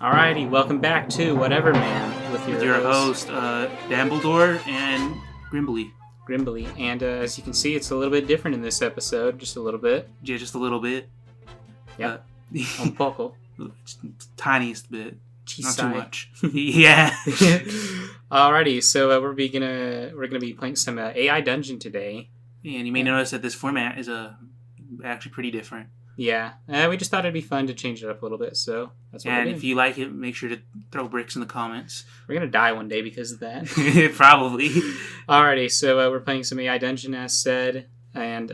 Alrighty, welcome back to Whatever Man with your host, Dumbledore and Grimbley. And as you can see, it's a little bit different in this episode, just a little bit. Yeah, just a little bit. Yeah, un poco. Tiniest bit. Not too much. Yeah. Alrighty, so we're gonna be playing some AI Dungeon today. Yeah, and you may notice that this format is actually pretty different. Yeah, we just thought it'd be fun to change it up a little bit, so that's what we're doing. If you like it, make sure to throw bricks in the comments. We're gonna die one day because of that. Probably. Alrighty, so we're playing some AI Dungeon, as said, and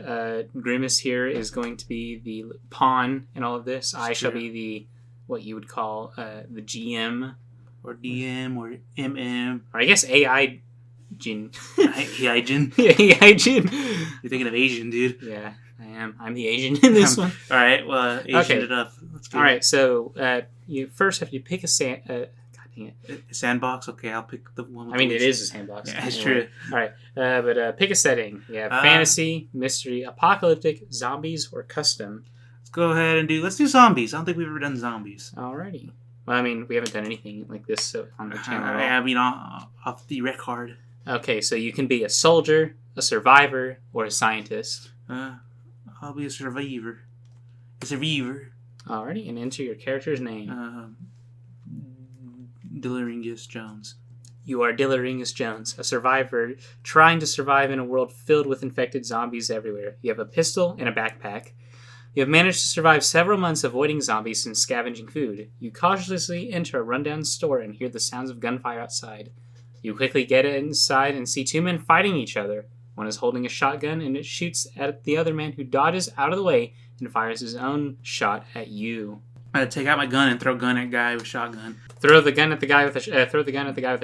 Grimace here is going to be the pawn in all of this. I shall be what you would call the GM. Or DM, or MM. Or I guess AI Jin. AI Jin? AI Jin. You're thinking of Asian, dude. Yeah. I am. I'm the Asian in this one. All right. Well, Asian it up. Let's go. All right. So you first have to pick a God dang it. A sandbox. Okay, I'll pick the one. It is a sandbox. Yeah, that's true. All right. But pick a setting. Yeah. Fantasy, mystery, apocalyptic, zombies, or custom. Let's go ahead and let's do zombies. I don't think we've ever done zombies. Alrighty. Well, we haven't done anything like this on the channel. Off the record. Okay, so you can be a soldier, a survivor, or a scientist. I'll be a survivor. A survivor. Alrighty, and enter your character's name. Dillingus Jones. You are Dillingus Jones, a survivor trying to survive in a world filled with infected zombies everywhere. You have a pistol and a backpack. You have managed to survive several months avoiding zombies and scavenging food. You cautiously enter a rundown store and hear the sounds of gunfire outside. You quickly get inside and see two men fighting each other. One is holding a shotgun and it shoots at the other man, who dodges out of the way and fires his own shot at you. I take out my gun and throw gun at guy with shotgun. Throw the gun at the guy with a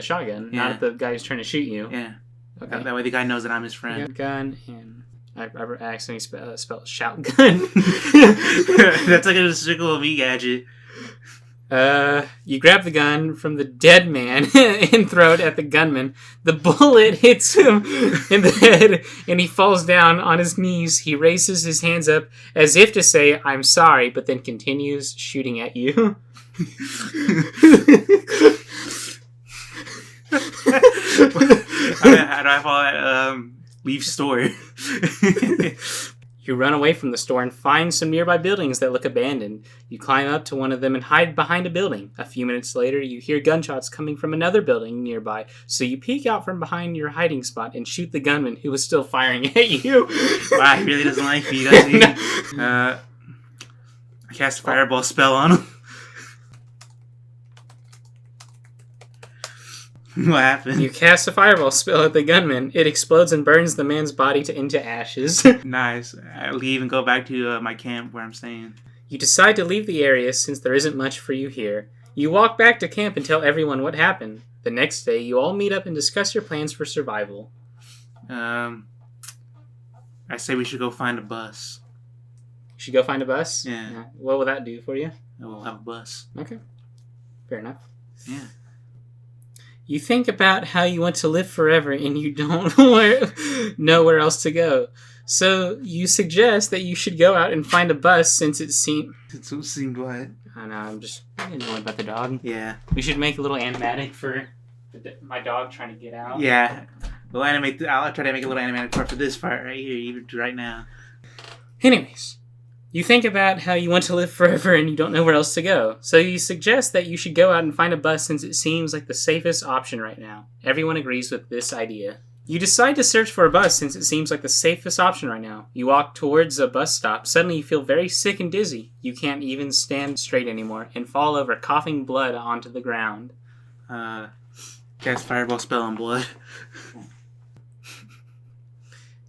shotgun, yeah. Not at the guy who's trying to shoot you. Yeah. Okay. That way the guy knows that I'm his friend. Gun and I accidentally spelled shotgun. That's like a Despicable Me gadget. You grab the gun from the dead man and throw it at the gunman. The bullet hits him in the head and he falls down on his knees. He raises his hands up as if to say, "I'm sorry," but then continues shooting at you. How do I follow that? Leave store. You run away from the store and find some nearby buildings that look abandoned. You climb up to one of them and hide behind a building. A few minutes later, you hear gunshots coming from another building nearby, so you peek out from behind your hiding spot and shoot the gunman who was still firing at you. Wow, he really doesn't like me, does he? I cast a fireball spell on him. What happened? You cast a fireball spell at the gunman. It explodes and burns the man's body into ashes. Nice. I leave and go back to my camp where I'm staying. You decide to leave the area since there isn't much for you here. You walk back to camp and tell everyone what happened. The next day, you all meet up and discuss your plans for survival. I say we should go find a bus. You should go find a bus? Yeah. What will that do for you? We'll have a bus. Okay. Fair enough. Yeah. You think about how you want to live forever and you don't know where else to go. So you suggest that you should go out and find a bus since it seemed... It seemed what? I know, I'm just annoyed about the dog. Yeah. We should make a little animatic for my dog trying to get out. Yeah. I'll try to make a little animatic part for this part right here, even right now. Anyways. You think about how you want to live forever and you don't know where else to go. So you suggest that you should go out and find a bus since it seems like the safest option right now. Everyone agrees with this idea. You decide to search for a bus since it seems like the safest option right now. You walk towards a bus stop. Suddenly you feel very sick and dizzy. You can't even stand straight anymore and fall over, coughing blood onto the ground. Cast fireball spell on blood.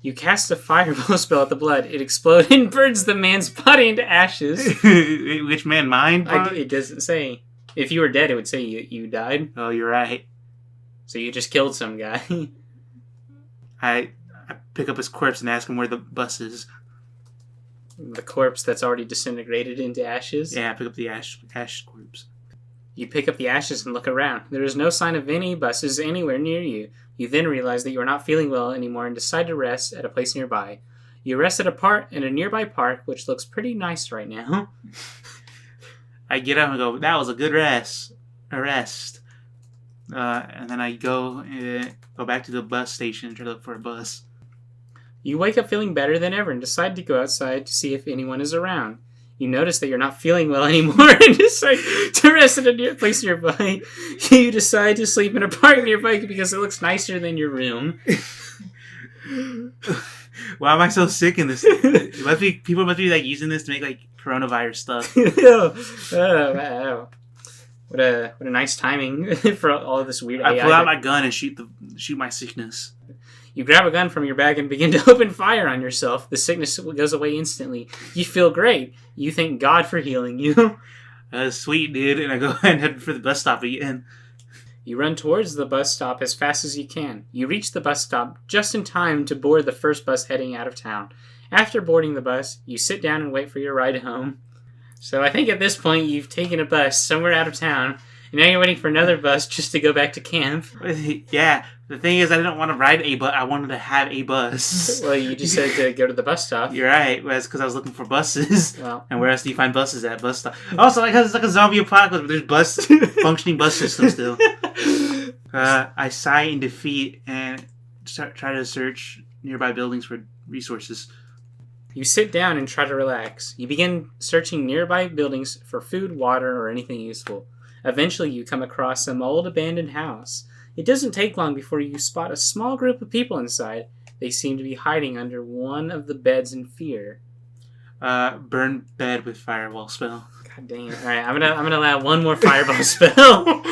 You cast a fireball spell at the blood. It explodes and burns the man's body into ashes. Which man, mine? It doesn't say. If you were dead, it would say you died. Oh, you're right. So you just killed some guy. I pick up his corpse and ask him where the bus is. The corpse that's already disintegrated into ashes? Yeah, I pick up the ash corpse. You pick up the ashes and look around. There is no sign of any buses anywhere near you. You then realize that you are not feeling well anymore and decide to rest at a place nearby. You rest at a nearby park, which looks pretty nice right now. I get up and go, that was a good arrest. And then I go back to the bus station and try to look for a bus. You wake up feeling better than ever and decide to go outside to see if anyone is around. You notice that you're not feeling well anymore and decide to rest at a place nearby. You decide to sleep in a park nearby because it looks nicer than your room. Why am I so sick in this? People must be like using this to make like coronavirus stuff. Wow. What a nice timing for all of this weird AI. I pull out my gun and shoot my sickness. You grab a gun from your bag and begin to open fire on yourself. The sickness goes away instantly. You feel great. You thank God for healing you. Sweet, dude. And I go and head for the bus stop again. You run towards the bus stop as fast as you can. You reach the bus stop just in time to board the first bus heading out of town. After boarding the bus, you sit down and wait for your ride home. So I think at this point you've taken a bus somewhere out of town, and now you're waiting for another bus just to go back to camp. Yeah, the thing is I didn't want to ride a bus, I wanted to have a bus. Well, you just said to go to the bus stop. You're right, well, that's because I was looking for buses. Well, and where else do you find buses at? Bus stop. Also, it's like a zombie apocalypse, but there's functioning bus systems still. I sigh in defeat and try to search nearby buildings for resources. You sit down and try to relax. You begin searching nearby buildings for food, water, or anything useful. Eventually, you come across some old abandoned house. It doesn't take long before you spot a small group of people inside. They seem to be hiding under one of the beds in fear. Burn bed with fireball spell. God dang it. Alright, I'm gonna allow one more fireball spell.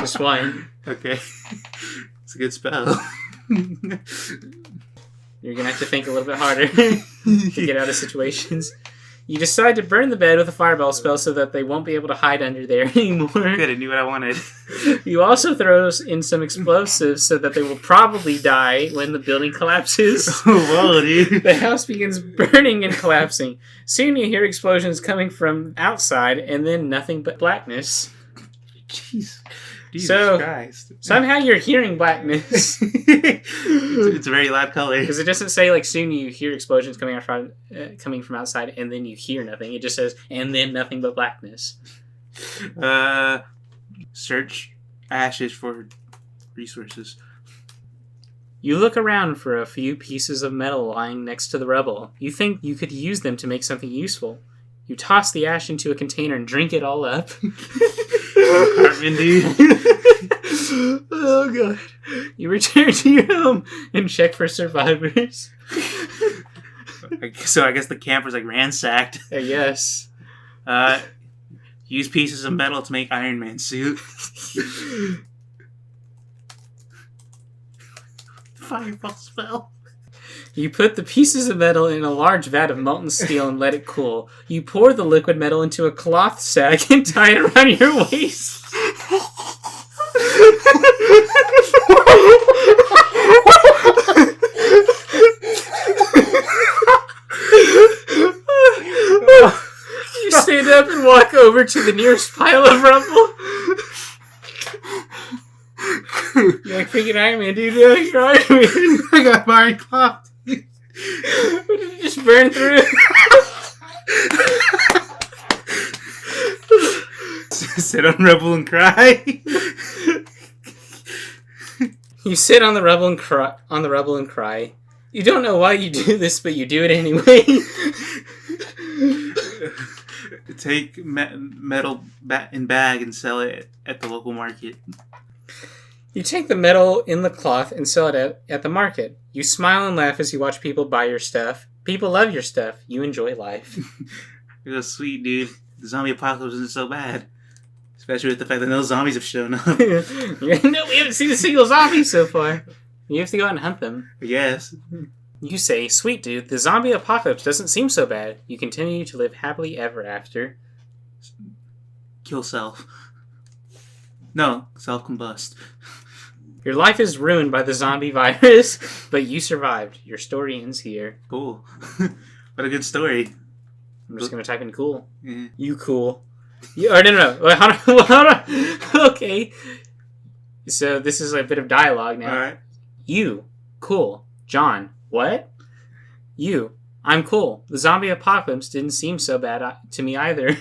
Just one. Okay. It's a good spell. You're gonna have to think a little bit harder to get out of situations. You decide to burn the bed with a fireball spell so that they won't be able to hide under there anymore. Good, I knew what I wanted. You also throw in some explosives so that they will probably die when the building collapses. Whoa, dude. The house begins burning and collapsing. Soon you hear explosions coming from outside and then nothing but blackness. Jeez. Jesus so, Christ. Somehow you're hearing blackness. It's a very loud color. Because it doesn't say, like, soon you hear explosions coming from outside, and then you hear nothing. It just says, and then nothing but blackness. Search ashes for resources. You look around for a few pieces of metal lying next to the rubble. You think you could use them to make something useful. You toss the ash into a container and drink it all up. Cartman, dude. Oh, God. You return to your home and check for survivors. So I guess the camp was, like, ransacked. Yes. Use pieces of metal to make Iron Man suit. Fireball spell. You put the pieces of metal in a large vat of molten steel and let it cool. You pour the liquid metal into a cloth sack and tie it around your waist. You stand up and walk over to the nearest pile of rubble. You're like freaking Iron Man, dude. You're Iron Man. I got my cloth. Did you just burn through it? Sit on rubble and cry. You sit on the rubble and cry. You don't know why you do this, but you do it anyway. Take metal in bag and sell it at the local market. You take the metal in the cloth and sell it at the market. You smile and laugh as you watch people buy your stuff. People love your stuff. You enjoy life. You're so sweet, dude. The zombie apocalypse isn't so bad. Especially with the fact that no zombies have shown up. No, we haven't seen a single zombie so far. You have to go out and hunt them. Yes. You say, sweet dude, the zombie apocalypse doesn't seem so bad. You continue to live happily ever after. Kill self. No, self-combust. Your life is ruined by the zombie virus, but you survived. Your story ends here. Cool. What a good story. I'm just going to type in cool. Yeah. You cool. No. Wait, hold on. Okay. So this is a bit of dialogue now. Alright. You. Cool. John. What? You. I'm cool. The zombie apocalypse didn't seem so bad to me either.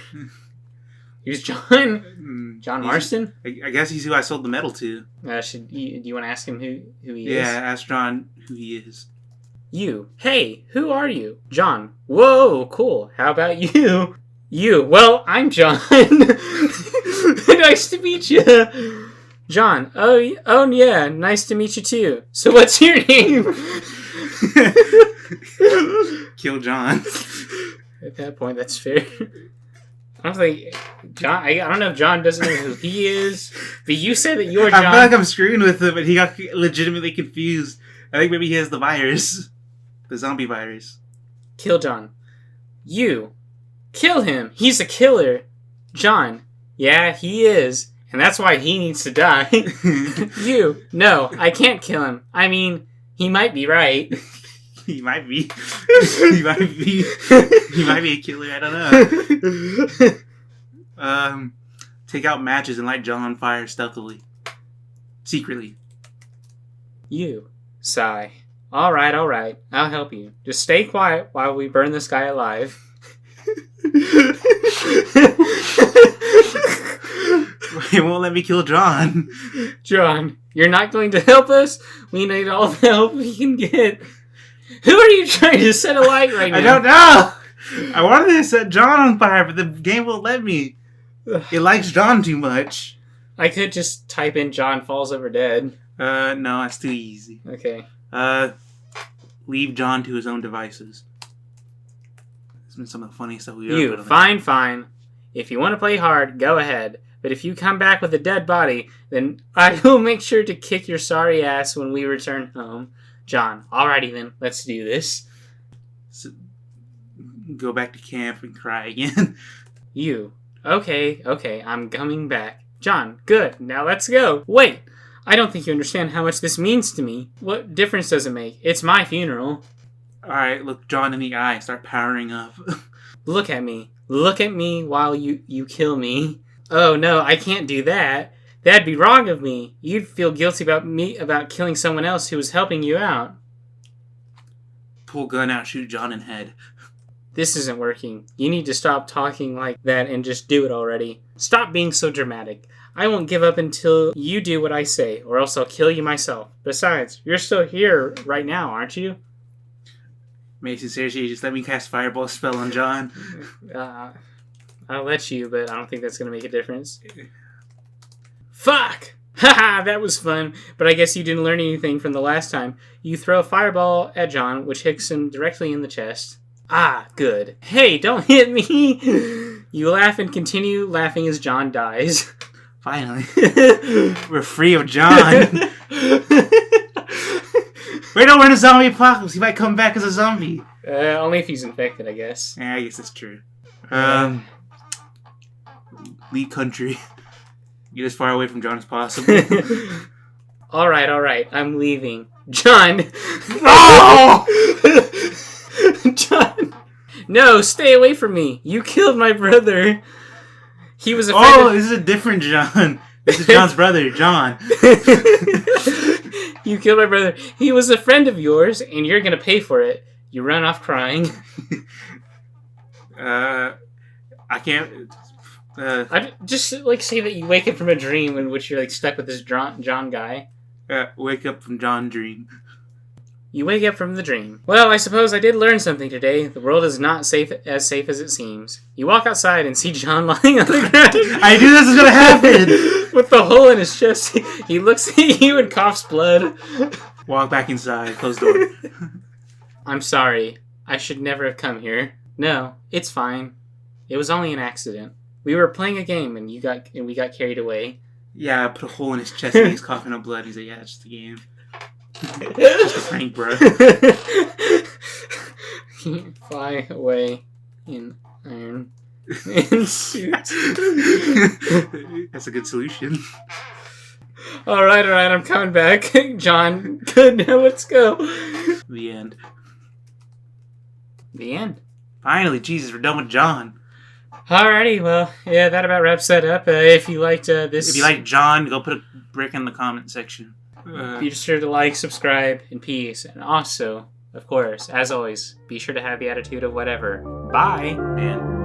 Who's John? John Marston? I guess he's who I sold the medal to. Do you want to ask him who he is? Yeah, ask John who he is. You. Hey, who are you? John. Whoa, cool. How about you? You. Well, I'm John. Nice to meet you. John. Oh yeah, nice to meet you too. So what's your name? Kill John. At that point, that's fair. I don't think John. I don't know if John doesn't know who he is, but you said that you're John. I feel like I'm screwing with him, but he got legitimately confused. I think maybe he has the virus, the zombie virus. Kill John. You. Kill him. He's a killer. John. Yeah, he is, and that's why he needs to die. You. No, I can't kill him. I mean, he might be right. He might be. He might be. He might be a killer. I don't know. Take out matches and light John on fire stealthily, secretly. You. Sigh. All right. I'll help you. Just stay quiet while we burn this guy alive. He won't let me kill John. John, you're not going to help us? We need all the help we can get. Who are you trying to set alight right now? I don't know. I wanted to set John on fire, but the game won't let me. It likes John too much. I could just type in John falls over dead. No, that's too easy. Okay. Leave John to his own devices. It's been some of the funniest stuff we've ever done. Fine. If you want to play hard, go ahead. But if you come back with a dead body, then I will make sure to kick your sorry ass when we return home. John, alrighty then, let's do this. So, go back to camp and cry again. You. Okay, I'm coming back. John, good, now let's go. Wait, I don't think you understand how much this means to me. What difference does it make? It's my funeral. Alright, look John in the eye, start powering up. Look at me while you kill me. Oh no, I can't do that. That'd be wrong of me. You'd feel guilty about killing someone else who was helping you out. Pull gun out, shoot John in head. This isn't working. You need to stop talking like that and just do it already. Stop being so dramatic. I won't give up until you do what I say, or else I'll kill you myself. Besides, you're still here right now, aren't you? Mason, seriously, just let me cast Fireball spell on John. I'll let you, but I don't think that's going to make a difference. Fuck! Haha, that was fun, but I guess you didn't learn anything from the last time. You throw a fireball at John, which hits him directly in the chest. Ah, good. Hey, don't hit me! You laugh and continue laughing as John dies. Finally. We're free of John. We're in a zombie apocalypse. He might come back as a zombie. Only if he's infected, I guess. Yeah, I guess that's true. Lead country. Get as far away from John as possible. Alright, I'm leaving. John! No! John! No, stay away from me! You killed my brother! He was a friend. Oh, this is a different John. This is John's brother, John. You killed my brother. He was a friend of yours, and you're gonna pay for it. You run off crying. I can't... I just say that you wake up from a dream in which you're stuck with this John guy. Wake up from John dream. You wake up from the dream. Well, I suppose I did learn something today. The world is not safe as it seems. You walk outside and see John lying on the ground. I knew this was gonna happen. With the hole in his chest, he looks at you and coughs blood. Walk back inside. Close the door. I'm sorry. I should never have come here. No, it's fine. It was only an accident. We were playing a game and we got carried away. Yeah, I put a hole in his chest and he's coughing up blood. He's like, yeah, it's just a game. Just a prank, bro. Fly away in iron and suits. That's a good solution. Alright, I'm coming back. John, good, now let's go. The end. The end. Finally, Jesus, we're done with John. Alrighty, well, yeah, that about wraps that up. If you liked this... If you like John, go put a brick in the comment section. Be sure to like, subscribe, and peace. And also, of course, as always, be sure to have the attitude of whatever. Bye! And...